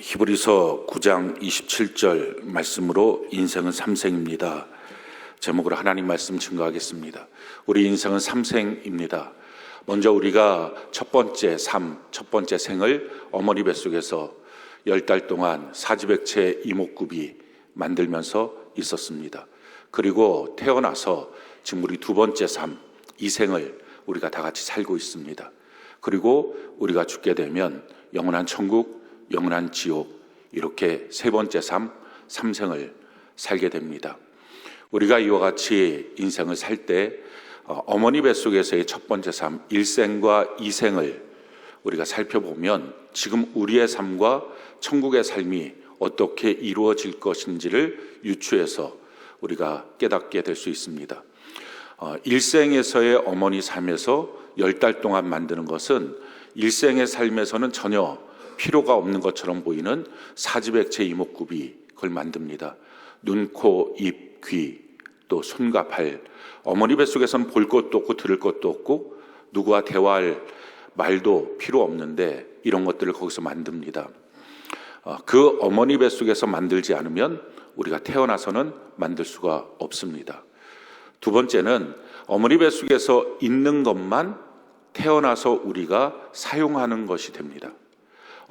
히브리서 9장 27절 말씀으로 인생은 삼생입니다. 제목으로 하나님 말씀 증거하겠습니다. 우리 인생은 삼생입니다. 먼저 우리가 첫 번째 생을 어머니 뱃속에서 10달 동안 사지백체 이목구비 만들면서 있었습니다. 그리고 태어나서 지금 우리 두 번째 이 생을 우리가 다 같이 살고 있습니다. 그리고 우리가 죽게 되면 영원한 천국, 영원한 지옥, 이렇게 세 번째 삼생을 살게 됩니다. 우리가 이와 같이 인생을 살 때 어머니 뱃속에서의 첫 번째 1생과 2생을 우리가 살펴보면 지금 우리의 삶과 천국의 삶이 어떻게 이루어질 것인지를 유추해서 우리가 깨닫게 될 수 있습니다. 1생에서의 어머니 삶에서 10달 동안 만드는 것은 1생의 삶에서는 전혀 필요가 없는 것처럼 보이는 사지백체 이목구비, 그걸 만듭니다. 눈, 코, 입, 귀, 또 손과 발. 어머니 뱃속에서는 볼 것도 없고 들을 것도 없고 누구와 대화할 말도 필요 없는데 이런 것들을 거기서 만듭니다. 그 어머니 뱃속에서 만들지 않으면 우리가 태어나서는 만들 수가 없습니다. 두 번째는 어머니 뱃속에서 있는 것만 태어나서 우리가 사용하는 것이 됩니다.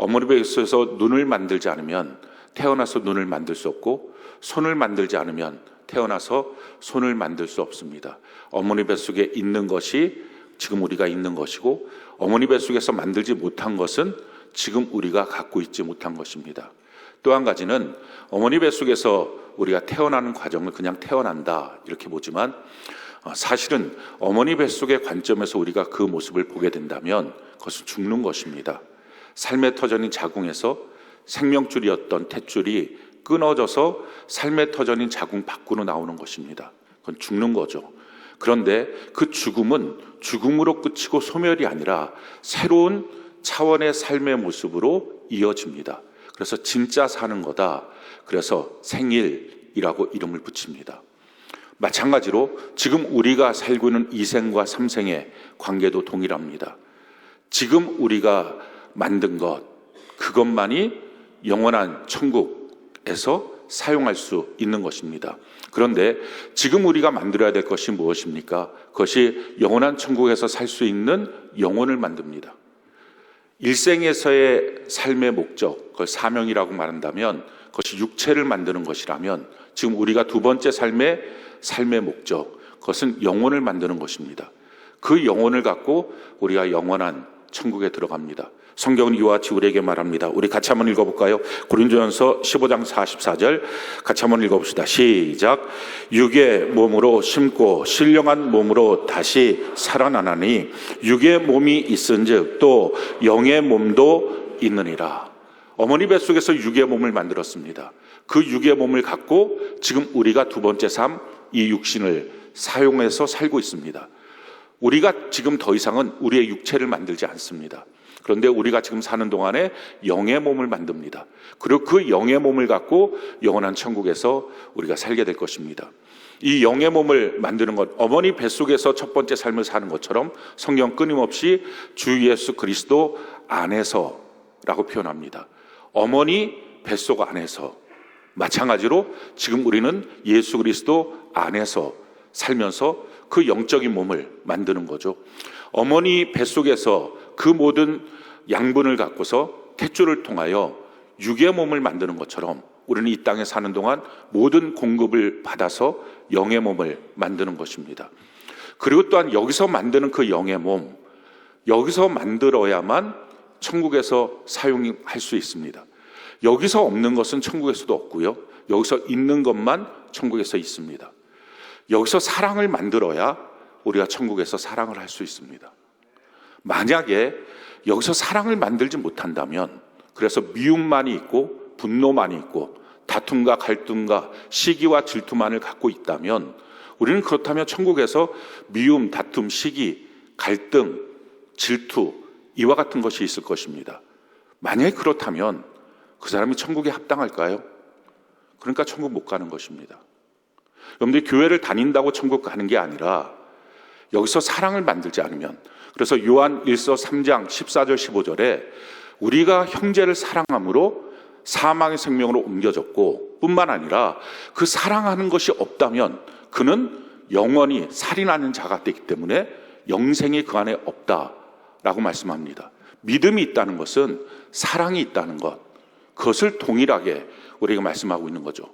어머니 뱃속에서 눈을 만들지 않으면 태어나서 눈을 만들 수 없고 손을 만들지 않으면 태어나서 손을 만들 수 없습니다. 어머니 뱃속에 있는 것이 지금 우리가 있는 것이고 어머니 뱃속에서 만들지 못한 것은 지금 우리가 갖고 있지 못한 것입니다. 또 한 가지는 어머니 뱃속에서 우리가 태어나는 과정을 그냥 태어난다 이렇게 보지만 사실은 어머니 뱃속의 관점에서 우리가 그 모습을 보게 된다면 그것은 죽는 것입니다. 삶의 터전인 자궁에서 생명줄이었던 탯줄이 끊어져서 삶의 터전인 자궁 밖으로 나오는 것입니다. 그건 죽는 거죠. 그런데 그 죽음은 죽음으로 끝이고 소멸이 아니라 새로운 차원의 삶의 모습으로 이어집니다. 그래서 진짜 사는 거다. 그래서 생일이라고 이름을 붙입니다. 마찬가지로 지금 우리가 살고 있는 2생과 3생의 관계도 동일합니다. 지금 우리가 만든 것, 그것만이 영원한 천국에서 사용할 수 있는 것입니다. 그런데 지금 우리가 만들어야 될 것이 무엇입니까? 그것이 영원한 천국에서 살 수 있는 영혼을 만듭니다. 1생에서의 삶의 목적, 그걸 사명이라고 말한다면 그것이 육체를 만드는 것이라면 지금 우리가 두 번째 삶의 목적, 그것은 영혼을 만드는 것입니다. 그 영혼을 갖고 우리가 영원한 천국에 들어갑니다. 성경은 이와 같이 우리에게 말합니다. 우리 같이 한번 읽어볼까요? 고린도전서 15장 44절 같이 한번 읽어봅시다. 시작. 육의 몸으로 심고 신령한 몸으로 다시 살아나나니 육의 몸이 있은즉 또 영의 몸도 있느니라. 어머니 뱃속에서 육의 몸을 만들었습니다. 그 육의 몸을 갖고 지금 우리가 두 번째 이 육신을 사용해서 살고 있습니다. 우리가 지금 더 이상은 우리의 육체를 만들지 않습니다. 그런데 우리가 지금 사는 동안에 영의 몸을 만듭니다. 그리고 그 영의 몸을 갖고 영원한 천국에서 우리가 살게 될 것입니다. 이 영의 몸을 만드는 것, 어머니 뱃속에서 첫 번째 삶을 사는 것처럼 성경 끊임없이 주 예수 그리스도 안에서라고 표현합니다. 어머니 뱃속 안에서. 마찬가지로 지금 우리는 예수 그리스도 안에서 살면서 그 영적인 몸을 만드는 거죠. 어머니 뱃속에서 그 모든 양분을 갖고서 탯줄을 통하여 육의 몸을 만드는 것처럼 우리는 이 땅에 사는 동안 모든 공급을 받아서 영의 몸을 만드는 것입니다. 그리고 또한 여기서 만드는 그 영의 몸, 여기서 만들어야만 천국에서 사용할 수 있습니다. 여기서 없는 것은 천국에서도 없고요. 여기서 있는 것만 천국에서 있습니다. 여기서 사랑을 만들어야 우리가 천국에서 사랑을 할 수 있습니다. 만약에 여기서 사랑을 만들지 못한다면, 그래서 미움만이 있고 분노만이 있고 다툼과 갈등과 시기와 질투만을 갖고 있다면 우리는 그렇다면 천국에서 미움, 다툼, 시기, 갈등, 질투 이와 같은 것이 있을 것입니다. 만약에 그렇다면 그 사람이 천국에 합당할까요? 그러니까 천국 못 가는 것입니다. 여러분들이 교회를 다닌다고 천국 가는 게 아니라 여기서 사랑을 만들지 않으면, 그래서 요한 1서 3장 14절 15절에 우리가 형제를 사랑함으로 사망의 생명으로 옮겨졌고, 뿐만 아니라 그 사랑하는 것이 없다면 그는 영원히 살인하는 자가 되기 때문에 영생이 그 안에 없다라고 말씀합니다. 믿음이 있다는 것은 사랑이 있다는 것, 그것을 동일하게 우리가 말씀하고 있는 거죠.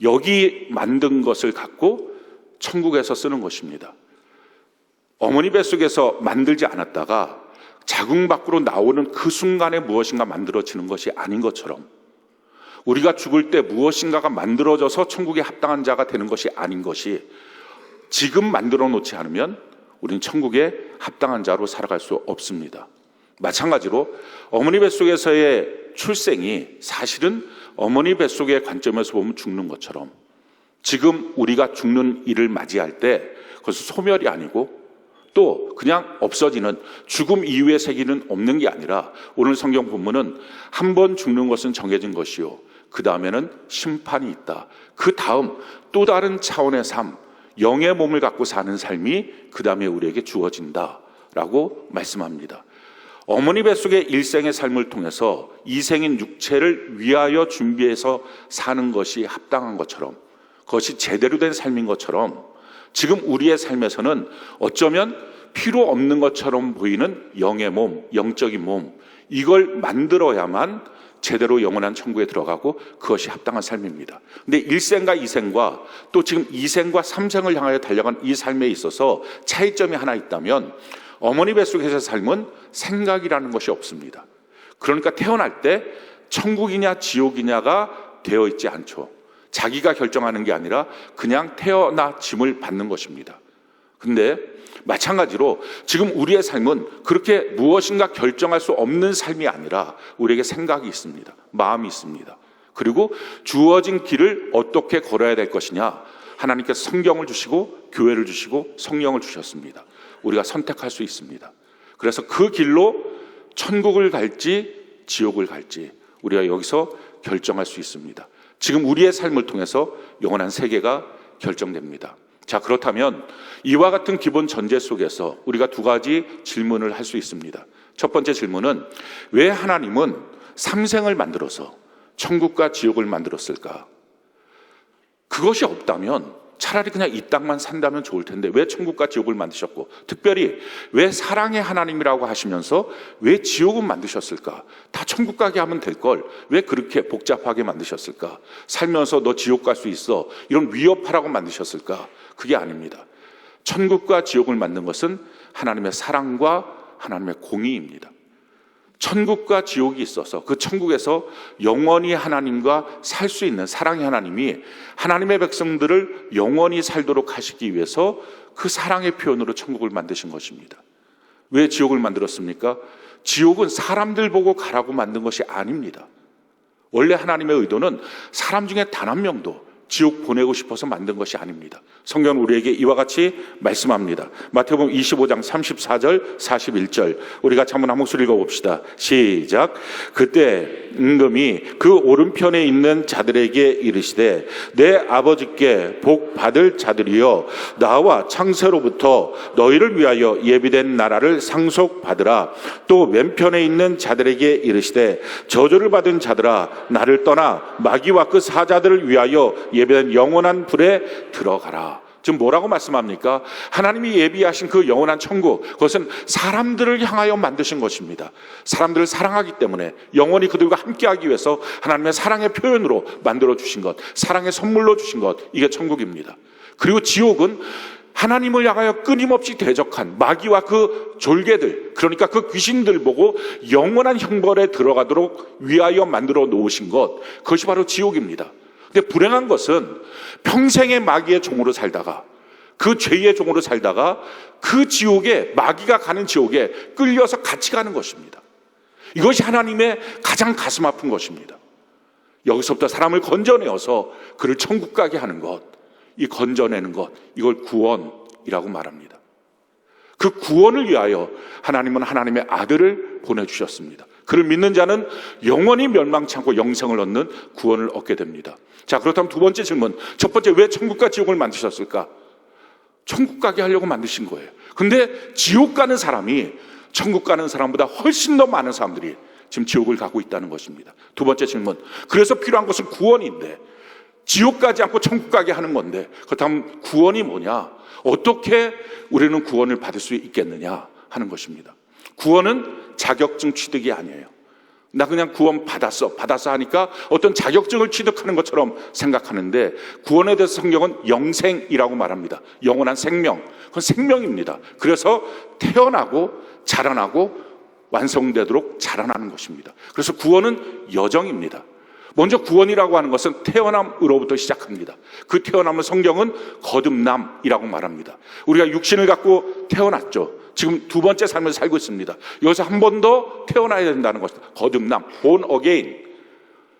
여기 만든 것을 갖고 천국에서 쓰는 것입니다. 어머니 뱃속에서 만들지 않았다가 자궁 밖으로 나오는 그 순간에 무엇인가 만들어지는 것이 아닌 것처럼, 우리가 죽을 때 무엇인가가 만들어져서 천국에 합당한 자가 되는 것이 아닌 것이, 지금 만들어 놓지 않으면 우리는 천국에 합당한 자로 살아갈 수 없습니다. 마찬가지로 어머니 뱃속에서의 출생이 사실은 어머니 뱃속의 관점에서 보면 죽는 것처럼, 지금 우리가 죽는 일을 맞이할 때 그것은 소멸이 아니고 또 그냥 없어지는, 죽음 이후의 세계는 없는 게 아니라, 오늘 성경 본문은 한 번 죽는 것은 정해진 것이요, 그 다음에는 심판이 있다. 그 다음 또 다른 차원의 삶, 영의 몸을 갖고 사는 삶이 그 다음에 우리에게 주어진다라고 말씀합니다. 어머니 뱃속의 일생의 삶을 통해서 이생인 육체를 위하여 준비해서 사는 것이 합당한 것처럼, 그것이 제대로 된 삶인 것처럼, 지금 우리의 삶에서는 어쩌면 필요 없는 것처럼 보이는 영의 몸, 영적인 몸, 이걸 만들어야만 제대로 영원한 천국에 들어가고 그것이 합당한 삶입니다. 근데 일생과 이생과 또 지금 이생과 삼생을 향하여 달려간 이 삶에 있어서 차이점이 하나 있다면, 어머니 뱃속에서의 삶은 생각이라는 것이 없습니다. 그러니까 태어날 때 천국이냐 지옥이냐가 되어 있지 않죠. 자기가 결정하는 게 아니라 그냥 태어나 짐을 받는 것입니다. 근데 마찬가지로 지금 우리의 삶은 그렇게 무엇인가 결정할 수 없는 삶이 아니라 우리에게 생각이 있습니다. 마음이 있습니다. 그리고 주어진 길을 어떻게 걸어야 될 것이냐, 하나님께서 성경을 주시고 교회를 주시고 성령을 주셨습니다. 우리가 선택할 수 있습니다. 그래서 그 길로 천국을 갈지 지옥을 갈지 우리가 여기서 결정할 수 있습니다. 지금 우리의 삶을 통해서 영원한 세계가 결정됩니다. 자, 그렇다면 이와 같은 기본 전제 속에서 우리가 두 가지 질문을 할 수 있습니다. 첫 번째 질문은, 왜 하나님은 삼생을 만들어서 천국과 지옥을 만들었을까? 그것이 없다면 차라리 그냥 이 땅만 산다면 좋을 텐데 왜 천국과 지옥을 만드셨고, 특별히 왜 사랑의 하나님이라고 하시면서 왜 지옥은 만드셨을까? 다 천국 가게 하면 될 걸 왜 그렇게 복잡하게 만드셨을까? 살면서 너 지옥 갈 수 있어, 이런 위협하라고 만드셨을까? 그게 아닙니다. 천국과 지옥을 만든 것은 하나님의 사랑과 하나님의 공의입니다. 천국과 지옥이 있어서 그 천국에서 영원히 하나님과 살 수 있는 사랑의 하나님이 하나님의 백성들을 영원히 살도록 하시기 위해서 그 사랑의 표현으로 천국을 만드신 것입니다. 왜 지옥을 만들었습니까? 지옥은 사람들 보고 가라고 만든 것이 아닙니다. 원래 하나님의 의도는 사람 중에 단 한 명도 지옥 보내고 싶어서 만든 것이 아닙니다. 성경은 우리에게 이와 같이 말씀합니다. 마태복음 25장 34절 41절 우리 같이 한번 한 목소리 읽어봅시다. 시작. 그때 임금이 그 오른편에 있는 자들에게 이르시되, 내 아버지께 복 받을 자들이여, 나와 창세로부터 너희를 위하여 예비된 나라를 상속받으라. 또 왼편에 있는 자들에게 이르시되, 저주를 받은 자들아, 나를 떠나 마귀와 그 사자들을 위하여 예비된 영원한 불에 들어가라. 지금 뭐라고 말씀합니까? 하나님이 예비하신 그 영원한 천국, 그것은 사람들을 향하여 만드신 것입니다. 사람들을 사랑하기 때문에 영원히 그들과 함께하기 위해서 하나님의 사랑의 표현으로 만들어 주신 것, 사랑의 선물로 주신 것, 이게 천국입니다. 그리고 지옥은 하나님을 향하여 끊임없이 대적한 마귀와 그 졸개들, 그러니까 그 귀신들 보고 영원한 형벌에 들어가도록 위하여 만들어 놓으신 것, 그것이 바로 지옥입니다. 근데 불행한 것은 평생의 마귀의 종으로 살다가, 그 죄의 종으로 살다가 그 지옥에, 마귀가 가는 지옥에 끌려서 같이 가는 것입니다. 이것이 하나님의 가장 가슴 아픈 것입니다. 여기서부터 사람을 건져내어서 그를 천국 가게 하는 것, 이 건져내는 것, 이걸 구원이라고 말합니다. 그 구원을 위하여 하나님은 하나님의 아들을 보내주셨습니다. 그를 믿는 자는 영원히 멸망치 않고 영생을 얻는 구원을 얻게 됩니다. 자, 그렇다면 두 번째 질문. 첫 번째, 왜 천국과 지옥을 만드셨을까? 천국 가게 하려고 만드신 거예요. 근데 지옥 가는 사람이 천국 가는 사람보다 훨씬 더 많은 사람들이 지금 지옥을 가고 있다는 것입니다. 두 번째 질문, 그래서 필요한 것은 구원인데 지옥 가지 않고 천국 가게 하는 건데 그렇다면 구원이 뭐냐? 어떻게 우리는 구원을 받을 수 있겠느냐 하는 것입니다. 구원은 자격증 취득이 아니에요. 나 그냥 구원 받았어 하니까 어떤 자격증을 취득하는 것처럼 생각하는데, 구원에 대해서 성경은 영생이라고 말합니다. 영원한 생명, 그건 생명입니다. 그래서 태어나고 자라나고 완성되도록 자라나는 것입니다. 그래서 구원은 여정입니다. 먼저 구원이라고 하는 것은 태어남으로부터 시작합니다. 그 태어남은 성경은 거듭남이라고 말합니다. 우리가 육신을 갖고 태어났죠. 지금 두 번째 삶을 살고 있습니다. 여기서 한 번 더 태어나야 된다는 것, 거듭남, born again.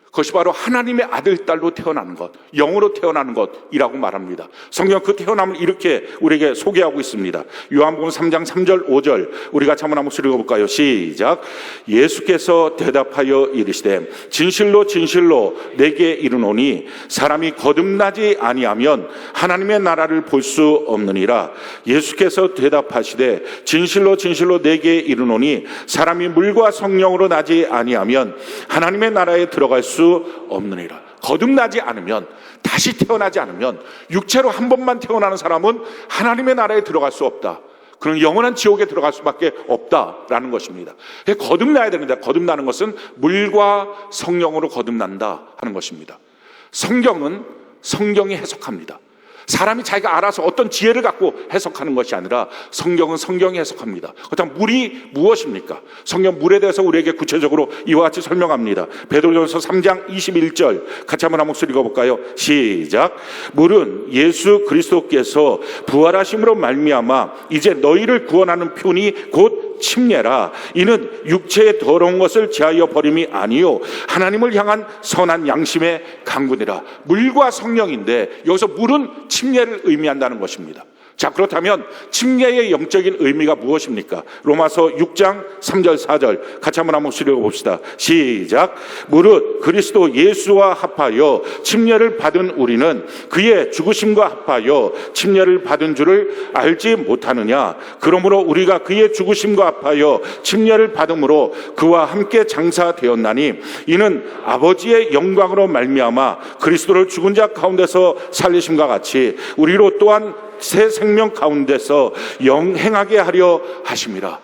그것이 바로 하나님의 아들, 딸로 태어나는 것, 영으로 태어나는 것이라고 말합니다. 성경은 그 태어남을 이렇게 우리에게 소개하고 있습니다. 요한복음 3장 3절 5절 우리 같이 한번 목소리 읽어볼까요? 시작. 예수께서 대답하여 이르시되 진실로 진실로 내게 이르노니 사람이 거듭나지 아니하면 하나님의 나라를 볼 수 없느니라. 예수께서 대답하시되 진실로 진실로 내게 이르노니 사람이 물과 성령으로 나지 아니하면 하나님의 나라에 들어갈 수 없느니라. 거듭나지 않으면, 다시 태어나지 않으면, 육체로 한 번만 태어나는 사람은 하나님의 나라에 들어갈 수 없다. 그런 영원한 지옥에 들어갈 수밖에 없다라는 것입니다. 거듭나야 되는데, 거듭나는 것은 물과 성령으로 거듭난다 하는 것입니다. 성경은 성경이 해석합니다. 사람이 자기가 알아서 어떤 지혜를 갖고 해석하는 것이 아니라 성경은 성경이 해석합니다. 그렇다면 물이 무엇입니까? 성경 물에 대해서 우리에게 구체적으로 이와 같이 설명합니다. 베드로전서 3장 21절 같이 한번 한 목소리 읽어볼까요? 시작. 물은 예수 그리스도께서 부활하심으로 말미암아 이제 너희를 구원하는 표니 곧 침례라. 이는 육체의 더러운 것을 제하여 버림이 아니요 하나님을 향한 선한 양심의 강구니라. 물과 성령인데 여기서 물은 침례를 의미한다는 것입니다. 자, 그렇다면 침례의 영적인 의미가 무엇입니까? 로마서 6장 3절 4절 같이 한번 목소리 읽어봅시다. 시작. 무릇 그리스도 예수와 합하여 침례를 받은 우리는 그의 죽으심과 합하여 침례를 받은 줄을 알지 못하느냐. 그러므로 우리가 그의 죽으심과 합하여 침례를 받음으로 그와 함께 장사되었나니 이는 아버지의 영광으로 말미암아 그리스도를 죽은 자 가운데서 살리심과 같이 우리로 또한 새 생명 가운데서 영행하게 하려 하심이라.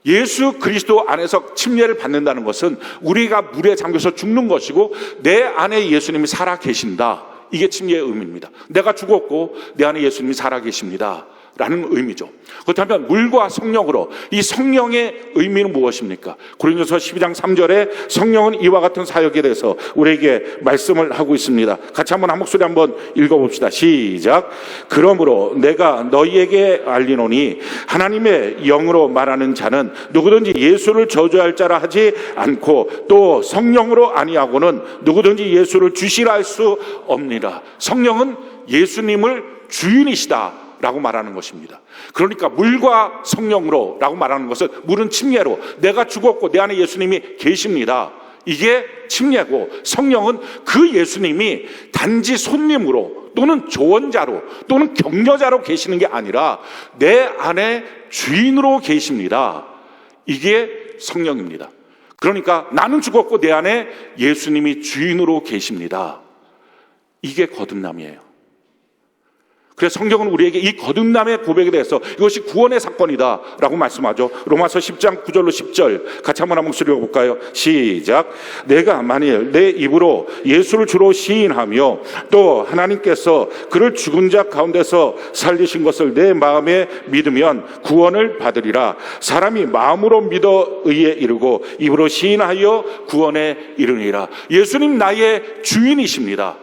예수 그리스도 안에서 침례를 받는다는 것은 우리가 물에 잠겨서 죽는 것이고 내 안에 예수님이 살아 계신다. 이게 침례의 의미입니다. 내가 죽었고 내 안에 예수님이 살아 계십니다 라는 의미죠. 그렇다면 물과 성령으로, 이 성령의 의미는 무엇입니까? 고린도서 12장 3절에 성령은 이와 같은 사역에 대해서 우리에게 말씀을 하고 있습니다. 같이 한번 한 목소리 한번 읽어봅시다. 시작. 그러므로 내가 너희에게 알리노니 하나님의 영으로 말하는 자는 누구든지 예수를 저주할 자라 하지 않고 또 성령으로 아니하고는 누구든지 예수를 주시라 할 수 없느니라. 성령은 예수님을 주인이시다 라고 말하는 것입니다. 그러니까 물과 성령으로 라고 말하는 것은 물은 침례로 내가 죽었고 내 안에 예수님이 계십니다. 이게 침례고, 성령은 그 예수님이 단지 손님으로 또는 조언자로 또는 격려자로 계시는 게 아니라 내 안에 주인으로 계십니다. 이게 성령입니다. 그러니까 나는 죽었고 내 안에 예수님이 주인으로 계십니다. 이게 거듭남이에요. 그래서 성경은 우리에게 이 거듭남의 고백에 대해서 이것이 구원의 사건이다 라고 말씀하죠. 로마서 10장 9절로 10절 같이 한번 목소리 읽어볼까요? 시작. 내가 만일 내 입으로 예수를 주로 시인하며 또 하나님께서 그를 죽은 자 가운데서 살리신 것을 내 마음에 믿으면 구원을 받으리라. 사람이 마음으로 믿어 의에 이르고 입으로 시인하여 구원에 이르니라. 예수님 나의 주인이십니다.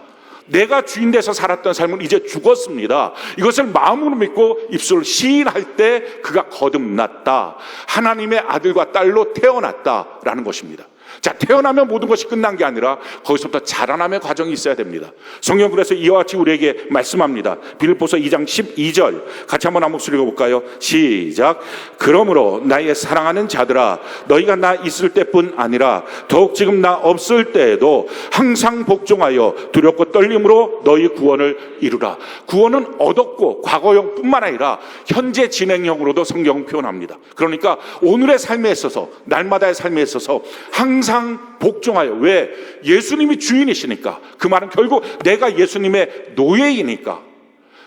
내가 주인 돼서 살았던 삶은 이제 죽었습니다. 이것을 마음으로 믿고 입술로 시인할 때 그가 거듭났다. 하나님의 아들과 딸로 태어났다라는 것입니다. 자, 태어나면 모든 것이 끝난 게 아니라 거기서부터 자라남의 과정이 있어야 됩니다. 성경 그래서 이와 같이 우리에게 말씀합니다. 빌립보서 2장 12절 같이 한번 한 목소리 읽어볼까요? 시작. 그러므로 나의 사랑하는 자들아, 너희가 나 있을 때뿐 아니라 더욱 지금 나 없을 때에도 항상 복종하여 두렵고 떨림으로 너희 구원을 이루라. 구원은 얻었고 과거형 뿐만 아니라 현재 진행형으로도 성경은 표현합니다. 그러니까 오늘의 삶에 있어서, 날마다의 삶에 있어서 항상 항상 복종하여. 왜? 예수님이 주인이시니까. 그 말은 결국 내가 예수님의 노예이니까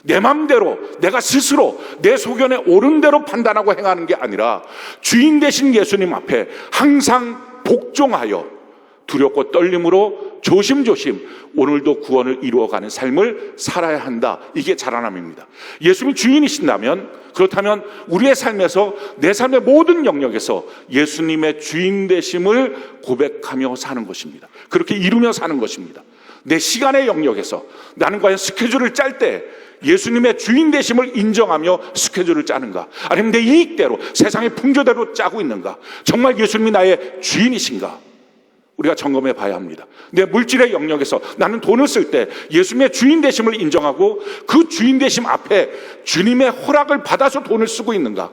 내 맘대로 내가 스스로 내 소견에 옳은 대로 판단하고 행하는 게 아니라 주인 되신 예수님 앞에 항상 복종하여 두렵고 떨림으로 조심조심 오늘도 구원을 이루어가는 삶을 살아야 한다. 이게 자라남입니다. 예수님이 주인이신다면, 그렇다면 우리의 삶에서, 내 삶의 모든 영역에서 예수님의 주인 되심을 고백하며 사는 것입니다. 그렇게 이루며 사는 것입니다. 내 시간의 영역에서 나는 과연 스케줄을 짤 때 예수님의 주인 되심을 인정하며 스케줄을 짜는가, 아니면 내 이익대로 세상의 풍조대로 짜고 있는가, 정말 예수님이 나의 주인이신가, 우리가 점검해 봐야 합니다. 내 물질의 영역에서 나는 돈을 쓸 때 예수님의 주인 되심을 인정하고 그 주인 되심 앞에 주님의 허락을 받아서 돈을 쓰고 있는가,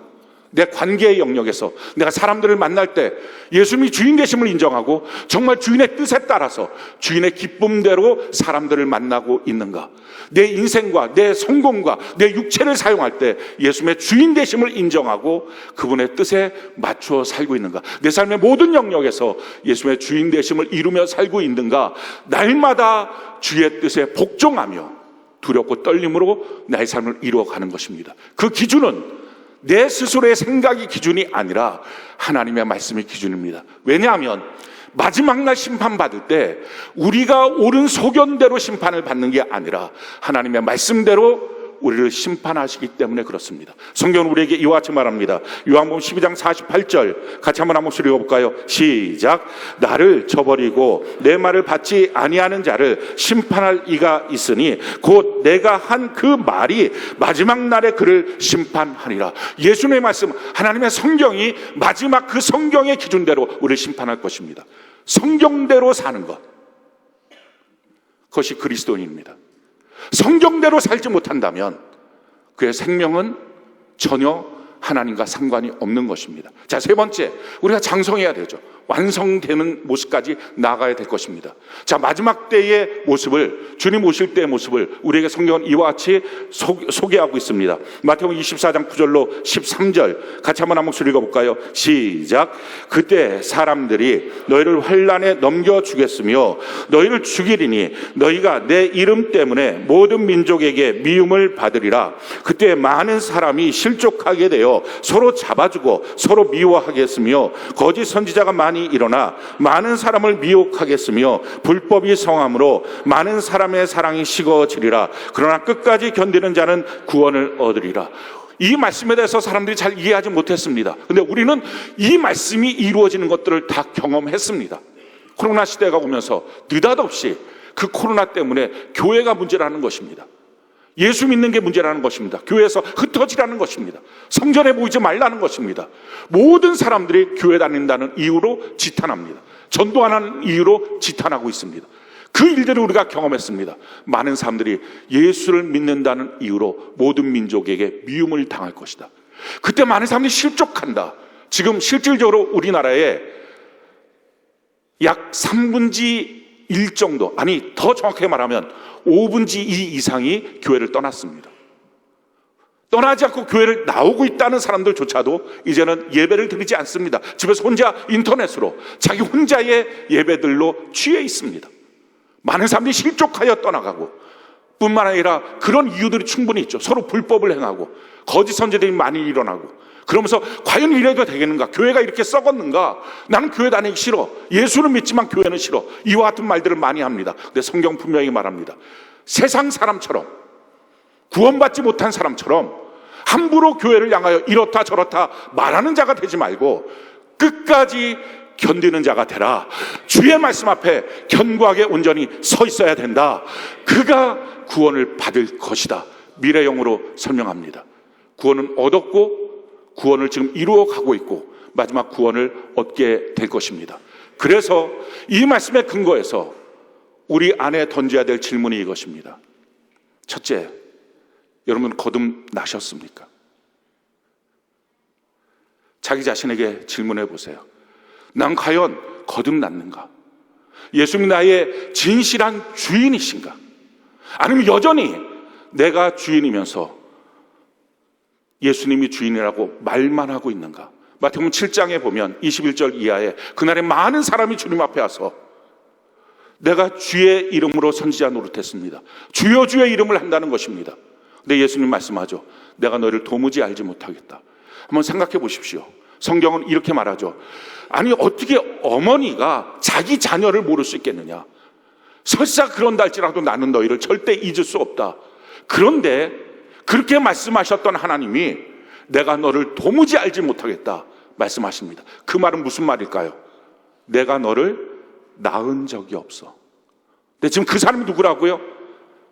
내 관계의 영역에서 내가 사람들을 만날 때 예수님이 주인 되심을 인정하고 정말 주인의 뜻에 따라서 주인의 기쁨대로 사람들을 만나고 있는가, 내 인생과 내 성공과 내 육체를 사용할 때 예수님의 주인 되심을 인정하고 그분의 뜻에 맞추어 살고 있는가, 내 삶의 모든 영역에서 예수님의 주인 되심을 이루며 살고 있는가, 날마다 주의 뜻에 복종하며 두렵고 떨림으로 나의 삶을 이루어가는 것입니다. 그 기준은 내 스스로의 생각이 기준이 아니라 하나님의 말씀이 기준입니다. 왜냐하면 마지막 날 심판받을 때 우리가 옳은 소견대로 심판을 받는 게 아니라 하나님의 말씀대로 우리를 심판하시기 때문에 그렇습니다. 성경은 우리에게 이와 같이 말합니다. 요한복음 12장 48절 같이 한번 한 목소리 읽어볼까요? 시작. 나를 저버리고 내 말을 받지 아니하는 자를 심판할 이가 있으니 곧 내가 한 그 말이 마지막 날에 그를 심판하리라. 예수님의 말씀, 하나님의 성경이 마지막 그 성경의 기준대로 우리를 심판할 것입니다. 성경대로 사는 것, 그것이 그리스도인입니다. 성경대로 살지 못한다면 그의 생명은 전혀 하나님과 상관이 없는 것입니다. 자, 세 번째, 우리가 장성해야 되죠. 완성되는 모습까지 나아가야 될 것입니다. 자, 마지막 때의 모습을, 주님 오실 때의 모습을 우리에게 성경은 이와 같이 소개하고 있습니다. 마태복음 24장 9절로 13절 같이 한번 한 목소리 읽어볼까요? 시작. 그때 사람들이 너희를 환난에 넘겨주겠으며 너희를 죽이리니 너희가 내 이름 때문에 모든 민족에게 미움을 받으리라. 그때 많은 사람이 실족하게 되어 서로 잡아주고 서로 미워하겠으며 거짓 선지자가 많이 일어나 많은 사람을 미혹하겠으며 불법이 성함으로 많은 사람의 사랑이 식어지리라. 그러나 끝까지 견디는 자는 구원을 얻으리라. 이 말씀에 대해서 사람들이 잘 이해하지 못했습니다. 그런데 우리는 이 말씀이 이루어지는 것들을 다 경험했습니다. 코로나 시대가 오면서 느닷없이 그 코로나 때문에 교회가 문제라는 것입니다. 예수 믿는 게 문제라는 것입니다. 교회에서 흩어지라는 것입니다. 성전에 모이지 말라는 것입니다. 모든 사람들이 교회 다닌다는 이유로 지탄합니다. 전도 안 하는 이유로 지탄하고 있습니다. 그 일들을 우리가 경험했습니다. 많은 사람들이 예수를 믿는다는 이유로 모든 민족에게 미움을 당할 것이다. 그때 많은 사람들이 실족한다. 지금 실질적으로 우리나라에 약 3분의 1 정도, 아니 더 정확하게 말하면 5분의 2 이상이 교회를 떠났습니다. 떠나지 않고 교회를 나오고 있다는 사람들조차도 이제는 예배를 드리지 않습니다. 집에서 혼자 인터넷으로 자기 혼자의 예배들로 취해 있습니다. 많은 사람들이 실족하여 떠나가고, 뿐만 아니라 그런 이유들이 충분히 있죠. 서로 불법을 행하고 거짓 선지자들이 많이 일어나고, 그러면서 과연 이래도 되겠는가? 교회가 이렇게 썩었는가? 나는 교회 다니기 싫어. 예수는 믿지만 교회는 싫어. 이와 같은 말들을 많이 합니다. 근데 성경 분명히 말합니다. 세상 사람처럼, 구원받지 못한 사람처럼 함부로 교회를 향하여 이렇다 저렇다 말하는 자가 되지 말고 끝까지 견디는 자가 되라. 주의 말씀 앞에 견고하게 온전히 서 있어야 된다. 그가 구원을 받을 것이다. 미래형으로 설명합니다. 구원은 얻었고 구원을 지금 이루어가고 있고 마지막 구원을 얻게 될 것입니다. 그래서 이 말씀의 근거에서 우리 안에 던져야 될 질문이 이것입니다. 첫째, 여러분 거듭나셨습니까? 자기 자신에게 질문해 보세요. 난 과연 거듭났는가? 예수님이 나의 진실한 주인이신가? 아니면 여전히 내가 주인이면서 예수님이 주인이라고 말만 하고 있는가? 마태복음 7장에 보면 21절 이하에 그날에 많은 사람이 주님 앞에 와서 내가 주의 이름으로 선지자 노릇했습니다. 주여 주의 이름을 한다는 것입니다. 근데 예수님 말씀하죠. 내가 너를 도무지 알지 못하겠다. 한번 생각해 보십시오. 성경은 이렇게 말하죠. 아니 어떻게 어머니가 자기 자녀를 모를 수 있겠느냐. 설사 그런다 할지라도 나는 너희를 절대 잊을 수 없다. 그런데 그렇게 말씀하셨던 하나님이 내가 너를 도무지 알지 못하겠다 말씀하십니다. 그 말은 무슨 말일까요? 내가 너를 낳은 적이 없어. 근데 지금 그 사람이 누구라고요?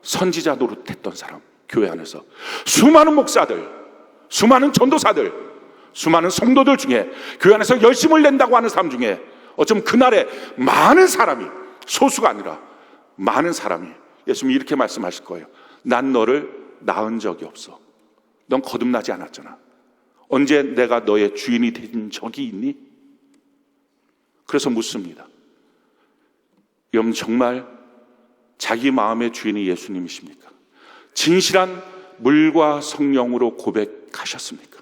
선지자 노릇했던 사람. 교회 안에서 수많은 목사들, 수많은 전도사들, 수많은 성도들 중에 교회 안에서 열심을 낸다고 하는 사람 중에 어쩌면 그날에 많은 사람이, 소수가 아니라 많은 사람이 예수님이 이렇게 말씀하실 거예요. 난 너를 낳은 적이 없어. 넌 거듭나지 않았잖아. 언제 내가 너의 주인이 된 적이 있니? 그래서 묻습니다. 여러분 정말 자기 마음의 주인이 예수님이십니까? 진실한 물과 성령으로 고백하셨습니까?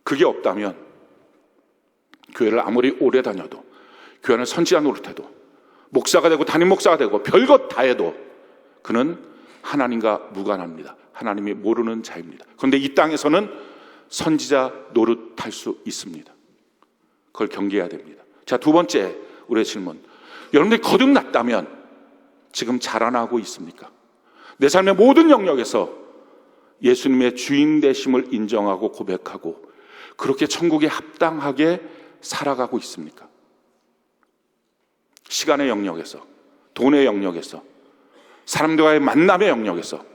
그게 없다면 교회를 아무리 오래 다녀도, 교회는 선지자 노릇해도, 목사가 되고 담임 목사가 되고 별것 다 해도 그는 하나님과 무관합니다. 하나님이 모르는 자입니다. 그런데 이 땅에서는 선지자 노릇할 수 있습니다. 그걸 경계해야 됩니다. 자, 두 번째 우리의 질문. 여러분들이 거듭났다면 지금 자라나고 있습니까? 내 삶의 모든 영역에서 예수님의 주인 되심을 인정하고 고백하고 그렇게 천국에 합당하게 살아가고 있습니까? 시간의 영역에서, 돈의 영역에서, 사람들과의 만남의 영역에서,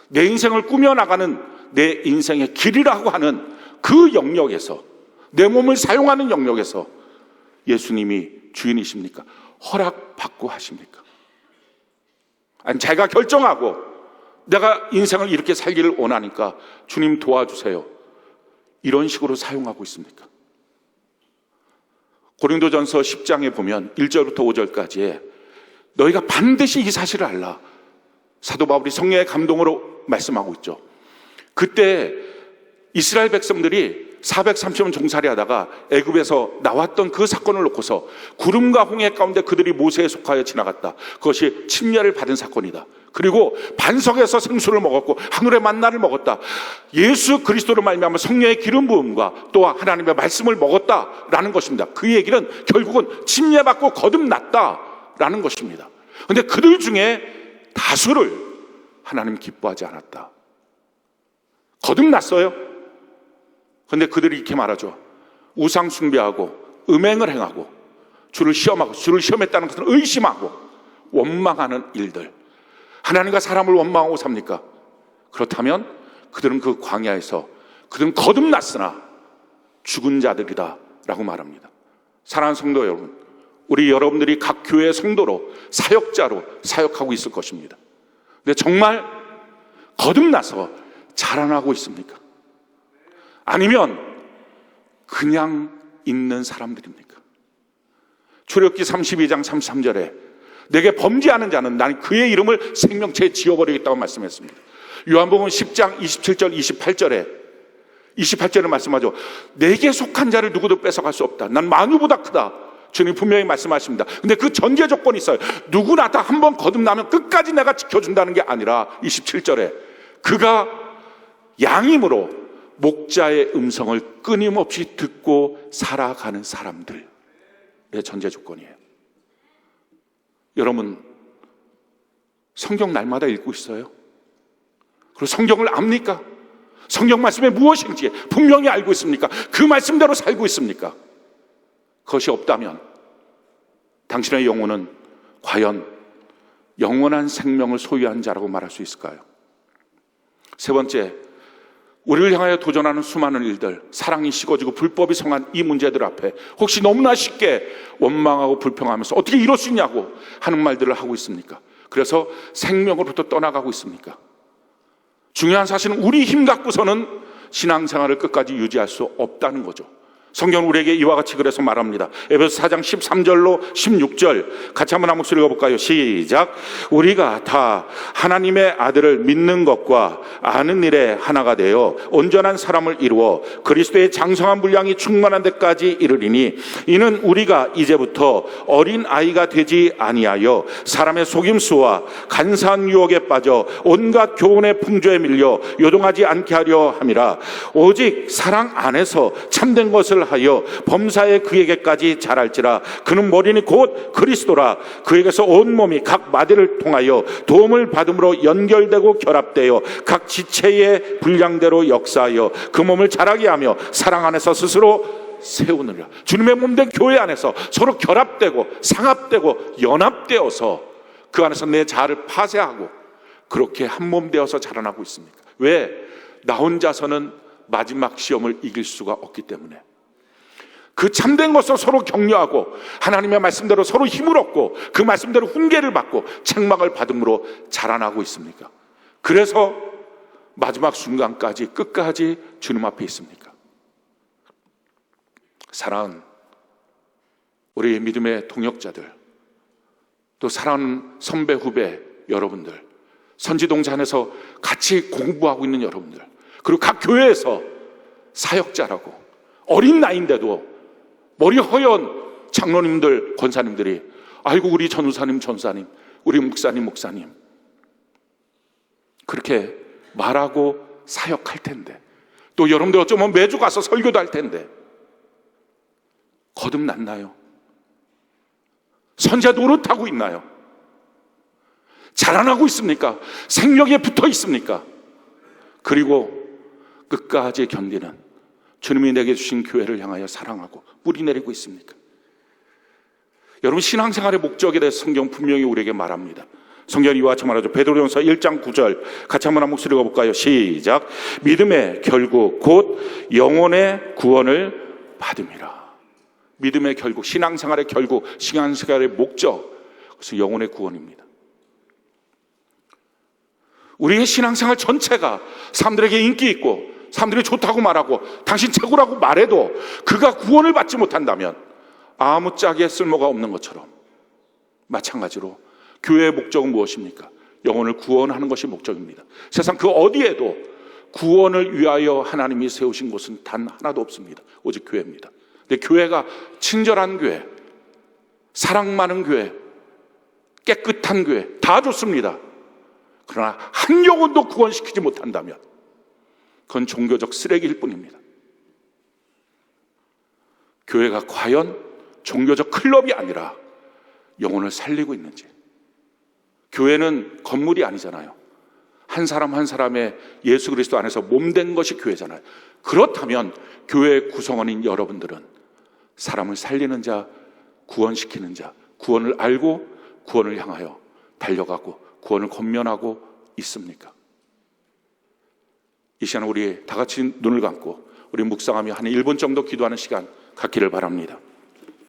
내 인생을 꾸며나가는 내 인생의 길이라고 하는 그 영역에서, 내 몸을 사용하는 영역에서 예수님이 주인이십니까? 허락받고 하십니까? 아니 제가 결정하고 내가 인생을 이렇게 살기를 원하니까 주님 도와주세요, 이런 식으로 사용하고 있습니까? 고린도전서 10장에 보면 1절부터 5절까지에 너희가 반드시 이 사실을 알라, 사도 바울이 성령의 감동으로 말씀하고 있죠. 그때 이스라엘 백성들이 430년 종살이 하다가 애굽에서 나왔던 그 사건을 놓고서 구름과 홍해 가운데 그들이 모세에 속하여 지나갔다. 그것이 침례를 받은 사건이다. 그리고 반석에서 생수를 먹었고 하늘의 만나를 먹었다. 예수 그리스도로 말미암아 성령의 기름 부음과 또 하나님의 말씀을 먹었다라는 것입니다. 그 얘기는 결국은 침례받고 거듭났다라는 것입니다. 그런데 그들 중에 다수를 하나님 기뻐하지 않았다. 거듭났어요. 그런데 그들이 이렇게 말하죠. 우상 숭배하고 음행을 행하고 주를 시험하고 주를 시험했다는 것을 의심하고 원망하는 일들. 하나님과 사람을 원망하고 삽니까? 그렇다면 그들은 그 광야에서 그들은 거듭났으나 죽은 자들이다 라고 말합니다. 사랑하는 성도 여러분, 우리 여러분들이 각 교회의 성도로 사역자로 사역하고 있을 것입니다. 근데 정말 거듭나서 자라나고 있습니까? 아니면 그냥 있는 사람들입니까? 출애굽기 32장 33절에 내게 범죄하는 자는 나는 그의 이름을 생명체에 지워버리겠다고 말씀했습니다. 요한복음 10장 27절 28절에 말씀하죠. 내게 속한 자를 누구도 뺏어갈 수 없다. 난 만유보다 크다. 주님 분명히 말씀하십니다. 근데 그 전제 조건이 있어요. 누구나 다 한 번 거듭나면 끝까지 내가 지켜준다는 게 아니라 27절에 그가 양임으로 목자의 음성을 끊임없이 듣고 살아가는 사람들의 전제 조건이에요. 여러분, 성경 날마다 읽고 있어요? 그리고 성경을 압니까? 성경 말씀이 무엇인지 분명히 알고 있습니까? 그 말씀대로 살고 있습니까? 그것이 없다면 당신의 영혼은 과연 영원한 생명을 소유한 자라고 말할 수 있을까요? 세 번째, 우리를 향하여 도전하는 수많은 일들, 사랑이 식어지고 불법이 성한 이 문제들 앞에 혹시 너무나 쉽게 원망하고 불평하면서 어떻게 이럴 수 있냐고 하는 말들을 하고 있습니까? 그래서 생명으로부터 떠나가고 있습니까? 중요한 사실은 우리 힘 갖고서는 신앙생활을 끝까지 유지할 수 없다는 거죠. 성경은 우리에게 이와 같이 그래서 말합니다. 에베소 4장 13절로 16절 같이 한번 한 목소리 읽어볼까요? 시작. 우리가 다 하나님의 아들을 믿는 것과 아는 일에 하나가 되어 온전한 사람을 이루어 그리스도의 장성한 분량이 충만한 데까지 이르리니 이는 우리가 이제부터 어린 아이가 되지 아니하여 사람의 속임수와 간사한 유혹에 빠져 온갖 교훈의 풍조에 밀려 요동하지 않게 하려 함이라. 오직 사랑 안에서 참된 것을 하여 범사에 그에게까지 자랄지라. 그는 머리니 곧 그리스도라. 그에게서 온 몸이 각 마디를 통하여 도움을 받음으로 연결되고 결합되어 각 지체의 분량대로 역사하여 그 몸을 자라게 하며 사랑 안에서 스스로 세우느라. 주님의 몸된 교회 안에서 서로 결합되고 상합되고 연합되어서 그 안에서 내 자아를 파쇄하고 그렇게 한 몸 되어서 자라나고 있습니까? 왜? 나 혼자서는 마지막 시험을 이길 수가 없기 때문에. 그 참된 것을 서로 격려하고 하나님의 말씀대로 서로 힘을 얻고 그 말씀대로 훈계를 받고 책망을 받음으로 자라나고 있습니까? 그래서 마지막 순간까지 끝까지 주님 앞에 있습니까? 사랑하는 우리 믿음의 동역자들, 또 사랑하는 선배 후배 여러분들, 선지동자 안에서 같이 공부하고 있는 여러분들, 그리고 각 교회에서 사역자라고 어린 나이인데도 머리 허연 장로님들, 권사님들이 아이고 우리 전우사님, 전사님, 우리 목사님, 목사님 그렇게 말하고 사역할 텐데, 또 여러분들 어쩌면 매주 가서 설교도 할 텐데 거듭났나요? 선자 노릇하고 있나요? 자라나고 있습니까? 생명에 붙어 있습니까? 그리고 끝까지 견디는 주님이 내게 주신 교회를 향하여 사랑하고 뿌리 내리고 있습니까? 여러분, 신앙생활의 목적에 대해서 성경 분명히 우리에게 말합니다. 성경이 이와 같이 말하죠. 베드로전서 1장 9절 같이 한번 한 목소리 읽어볼까요? 시작. 믿음의 결국 곧 영혼의 구원을 받음이라. 믿음의 결국, 신앙생활의 결국, 신앙생활의 목적, 그것은 영혼의 구원입니다. 우리의 신앙생활 전체가 사람들에게 인기 있고 사람들이 좋다고 말하고 당신 최고라고 말해도 그가 구원을 받지 못한다면 아무짝에 쓸모가 없는 것처럼, 마찬가지로 교회의 목적은 무엇입니까? 영혼을 구원하는 것이 목적입니다. 세상 그 어디에도 구원을 위하여 하나님이 세우신 곳은 단 하나도 없습니다. 오직 교회입니다. 근데 교회가 친절한 교회, 사랑 많은 교회, 깨끗한 교회 다 좋습니다. 그러나 한 영혼도 구원시키지 못한다면 그건 종교적 쓰레기일 뿐입니다. 교회가 과연 종교적 클럽이 아니라 영혼을 살리고 있는지. 교회는 건물이 아니잖아요. 한 사람 한 사람의 예수 그리스도 안에서 몸된 것이 교회잖아요. 그렇다면 교회의 구성원인 여러분들은 사람을 살리는 자, 구원시키는 자, 구원을 알고 구원을 향하여 달려가고 구원을 권면하고 있습니까? 이 시간 우리 다 같이 눈을 감고 우리 묵상하며 한 1분 정도 기도하는 시간 갖기를 바랍니다.